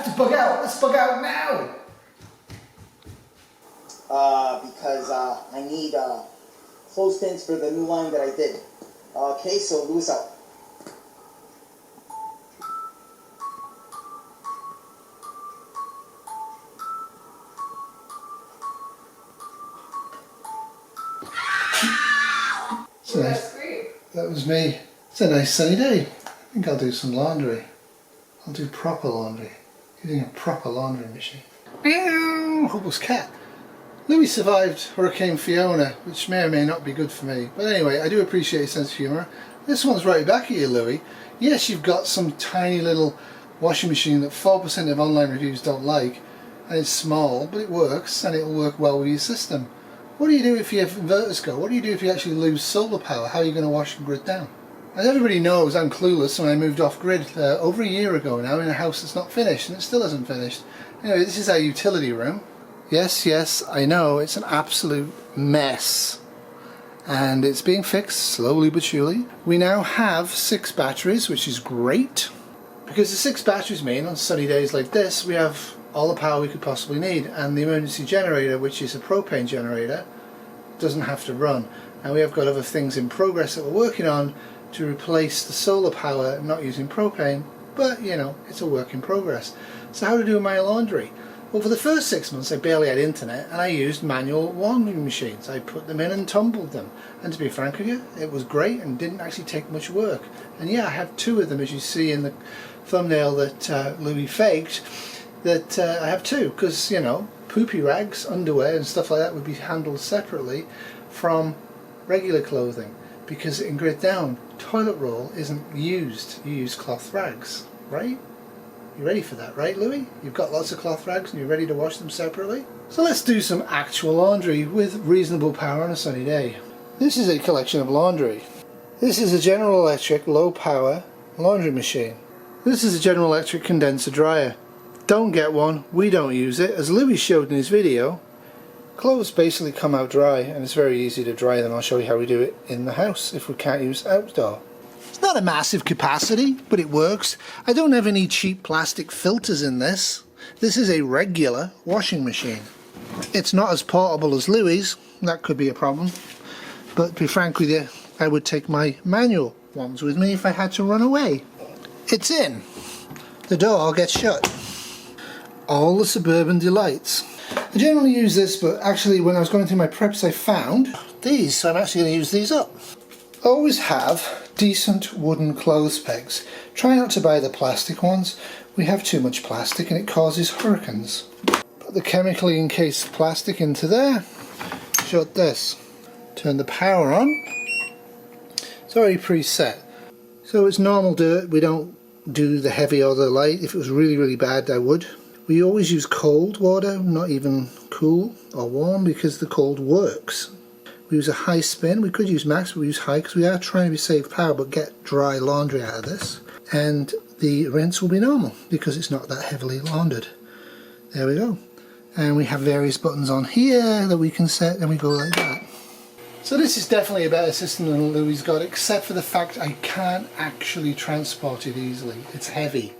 to bug out. Let's bug out now. Because I need clothespins for the new line that I did. Okay, so Luis out. So nice. That was me. It's a nice sunny day. I think I'll do some laundry. I'll do proper laundry. Using a proper laundry machine. Meow! Huples cat. Luis survived Hurricane Fiona, which may or may not be good for me. But anyway, I do appreciate your sense of humour. This one's right back at you, Louis. Yes, you've got some tiny little washing machine that 4% of online reviews don't like. And it's small, but it works, and it'll work well with your system. What do you do if your inverters go? What do you do if you actually lose solar power? How are you going to wash and grid down? As everybody knows, I'm clueless when I moved off grid over a year ago now in a house that's not finished, and it still isn't finished. Anyway, this is our utility room. Yes, I know, it's an absolute mess. And it's being fixed slowly but surely. We now have 6 batteries, which is great. Because the 6 batteries mean on sunny days like this, we have all the power we could possibly need, and the emergency generator, which is a propane generator, doesn't have to run. And we have got other things in progress that we're working on to replace the solar power not using propane, but you know, it's a work in progress. So how to do my laundry? Well, for the first 6 months I barely had internet, and I used manual laundering machines. I put them in and tumbled them, and to be frank with you, it was great and didn't actually take much work. And yeah, I have 2 of them, as you see in the thumbnail that Louis faked. That I have 2, because you know, poopy rags, underwear and stuff like that would be handled separately from regular clothing, because in grid down, toilet roll isn't used. You use cloth rags, right? You ready for that, right, Louis? You've got lots of cloth rags and you're ready to wash them separately? So let's do some actual laundry with reasonable power on a sunny day. This is a collection of laundry. This is a General Electric low power laundry machine. This is a General Electric condenser dryer. Don't get one, we don't use it. As Louis showed in his video, clothes basically come out dry, and it's very easy to dry them. I'll show you how we do it in the house if we can't use outdoor. It's not a massive capacity, but it works. I don't have any cheap plastic filters in this. This is a regular washing machine. It's not as portable as Louis', that could be a problem. But to be frank with you, I would take my manual ones with me if I had to run away. It's in. The door gets shut. All the suburban delights. I generally use this, but actually when I was going through my preps I found these, so I'm actually going to use these up. Always have decent wooden clothes pegs. Try not to buy the plastic ones. We have too much plastic and it causes hurricanes. Put the chemically encased plastic into there. Shut this. Turn the power on. It's already preset. So it's normal dirt. We don't do the heavy or the light. If it was really bad I would. We always use cold water, not even cool or warm, because the cold works. We use a high spin. We could use max, but we use high because we are trying to save power but get dry laundry out of this. And the rinse will be normal because it's not that heavily laundered. There we go. And we have various buttons on here that we can set, and we go like that. So this is definitely a better system than Louis' got, except for the fact I can't actually transport it easily. It's heavy.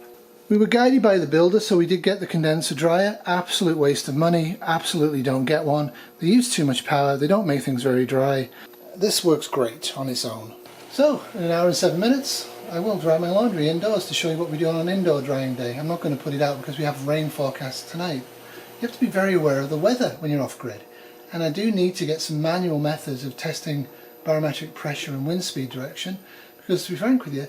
We were guided by the builder, so we did get the condenser dryer. Absolute waste of money. Absolutely don't get one. They use too much power. They don't make things very dry. This works great on its own. So, in an hour and 7 minutes, I will dry my laundry indoors to show you what we do on an indoor drying day. I'm not going to put it out because we have rain forecast tonight. You have to be very aware of the weather when you're off grid. And I do need to get some manual methods of testing barometric pressure and wind speed direction, because to be frank with you,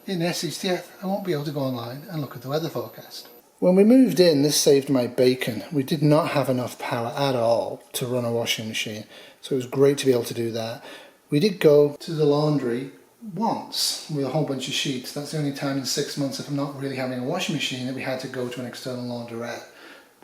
in the SHTF I won't be able to go online and look at the weather forecast. When we moved in, this saved my bacon. We did not have enough power at all to run a washing machine, so it was great to be able to do that. We did go to the laundry once with a whole bunch of sheets. That's the only time in 6 months, if I'm not really having a washing machine, that we had to go to an external laundrette.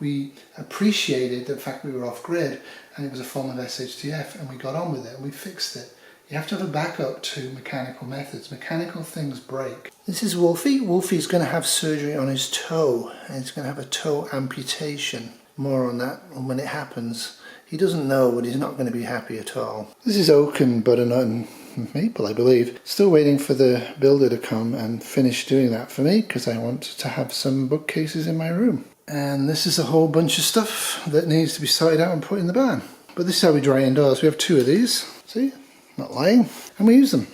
We appreciated the fact we were off grid and it was a form of SHTF, and we got on with it and we fixed it. You have to have a backup to mechanical methods. Mechanical things break. This is Wolfie. Wolfie's going to have surgery on his toe, and he's going to have a toe amputation. More on that when it happens. He doesn't know, but he's not going to be happy at all. This is Oak and Butternut and maple, I believe. Still waiting for the builder to come and finish doing that for me, because I want to have some bookcases in my room. And this is a whole bunch of stuff that needs to be sorted out and put in the barn. But this is how we dry indoors. We have 2 of these, see, not lying, and we use them.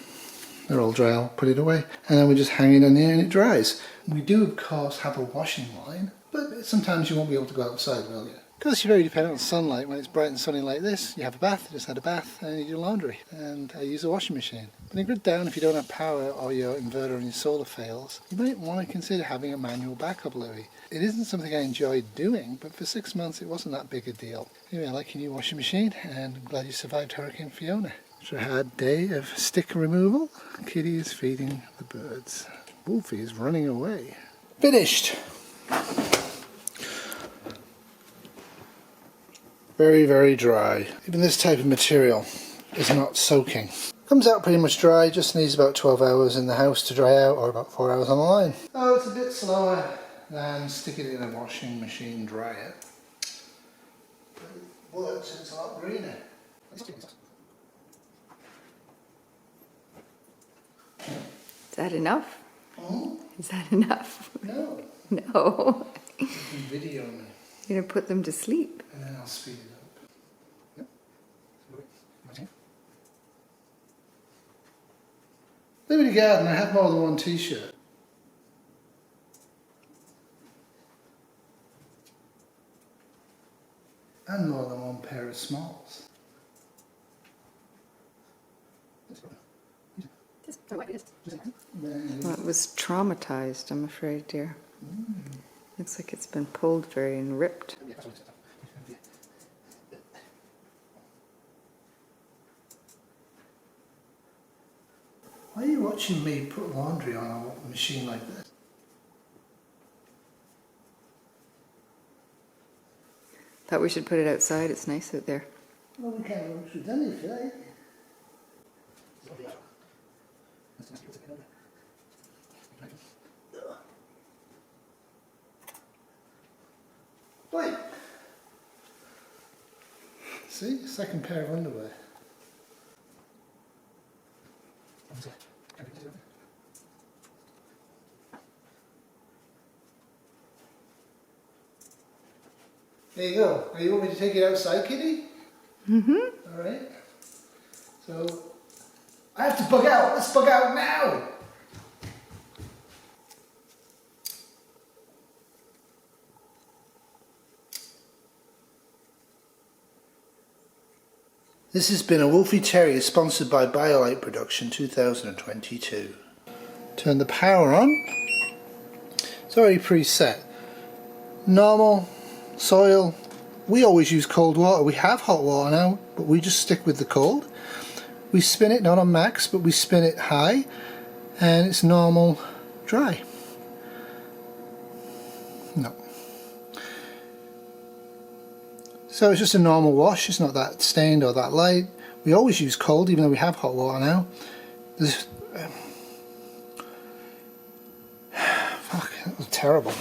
They're all dry, I'll put it away. And then we just hang it in here and it dries. We do, of course, have a washing line, but sometimes you won't be able to go outside, will you? Because you're very dependent on sunlight. When it's bright and sunny like this, you have a bath, you just had a bath, and you do laundry. And I use a washing machine. But in grid down, if you don't have power or your inverter and your solar fails, you might want to consider having a manual backup, Louis. It isn't something I enjoyed doing, but for 6 months it wasn't that big a deal. Anyway, I like your new washing machine, and I'm glad you survived Hurricane Fiona. After a hard day of stick removal, Kitty is feeding the birds. Wolfie is running away. Finished! Very, very dry. Even this type of material is not soaking. Comes out pretty much dry, just needs about 12 hours in the house to dry out, or about 4 hours on the line. Oh, it's a bit slower than sticking it in a washing machine dryer. But it works and it's a lot greener. Is that enough? Hmm? Is that enough? No. No. You can video me. You're going to put them to sleep. And then I'll speed it up. Yep. Liberty Garden, I have more than one t-shirt. And more than one pair of smalls. Well, it was traumatized, I'm afraid, dear. Looks like it's been pulled very and ripped. Why are you watching me put laundry on a machine like this? Thought we should put it outside, it's nice out there. Well, we can't go through done if you like. Wait. See, second pair of underwear. There you go. Now you want me to take it outside, Kitty? Mm-hmm. Alright. So, I have to bug out. Let's bug out now! This has been a Wolfie Terrier sponsored by BioLite Production 2022. Turn the power on. It's already preset. Normal, soil. We always use cold water. We have hot water now, but we just stick with the cold. We spin it not on max, but we spin it high, and it's normal dry. No. So it's just a normal wash, it's not that stained or that light. We always use cold, even though we have hot water now. Fuck, that was terrible.